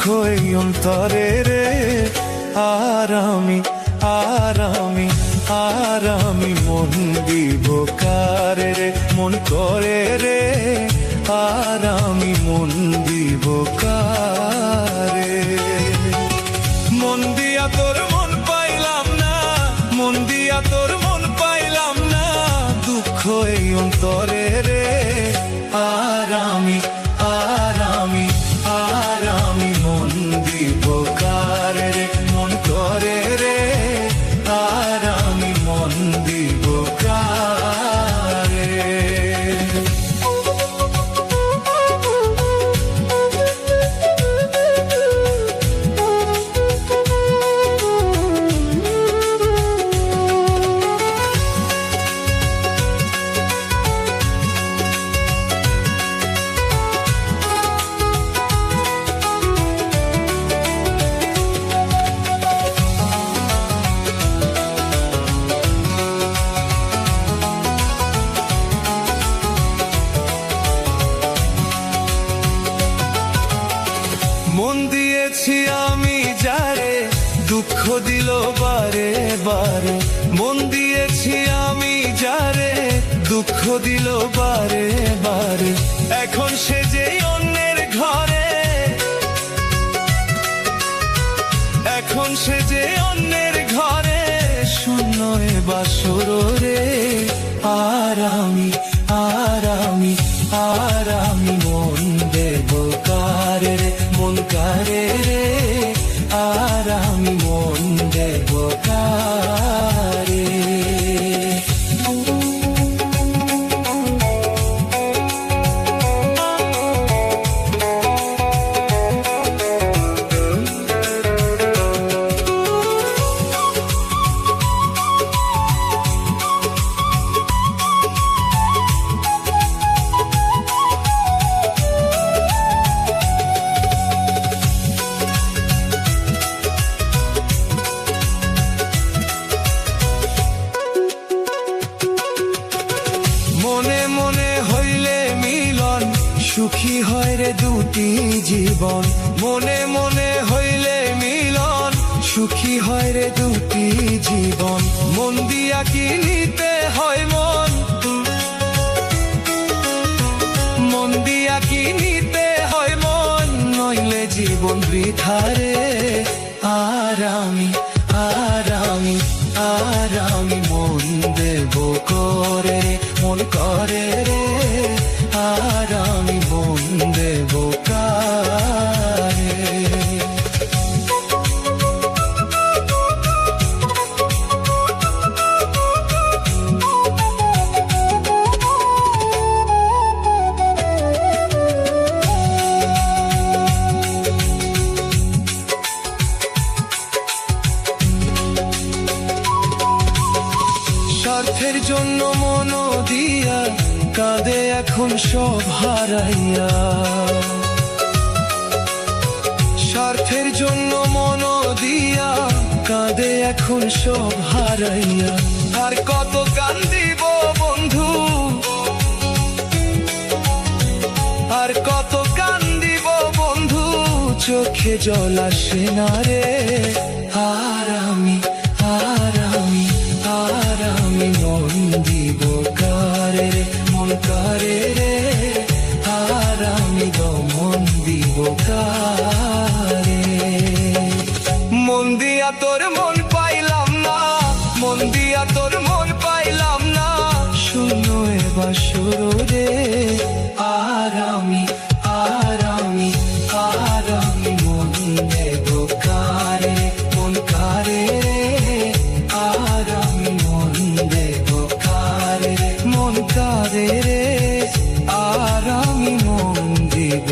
এই অন্তরে রে। আর আমি মন দিব কারে রে, মন করে রে। আর আমি মন দিব কারে। মন দিয়া তোর মন পাইলাম না, মন দিয়া তোর মন পাইলাম না, দুঃখ এই অন্তরে রে। আর আমি মন দিব কারে রে, মন করে রে। আর আমি মন দিব কারে। মন দিয়েছি আমি যারে, দুঃখ দিল বারে বারে। মন দিয়েছি আমি যারে, দুঃখ দিল বারে বারে। এখন সে যে অন্যের ঘরে, এখন সে যে অন্যের ঘরে, শূন্য এ বাসর রে। আর আমি মন দেব কারে রে, মন কারে রে। আর আমি মন দেব কারে। মনে মনে হইলে মিলন, সুখী হয় রে দুটি জীবন। মনে মনে হইলে মিলন, সুখী হয় রে দুটি জীবন। মন দিয়া কি নিতে হয় মন, মন দিয়া কি নিতে হয় মন, নইলে জীবন বৃথা রে। আর আমি মন দেব করে রে, মন করে রে। আর আমি মন দেব কারে। স্বার্থের জন্য মন দিয়া কাঁদে এখন সব হারাইয়া। স্বার্থের জন্য মন দিয়া কাঁদে এখন সব হারাইয়া। আর কত কান্দিব বন্ধু, আর কত কান্দিব বন্ধু, চোখে জল আসে না রে। আর আমি মন দিব কারে রে, মন করে রে। আর আমি মন দিব কারে। মন দিয়া তোর মন পাইলাম না, মন দিয়া তোর মন পাইলাম না, শূন্য এ বাসর রে। আর আমি মন দেব কারে, মন কারে রে। আর আমি মন দেব কারে, মন কারে রে। আর আমি মন দেব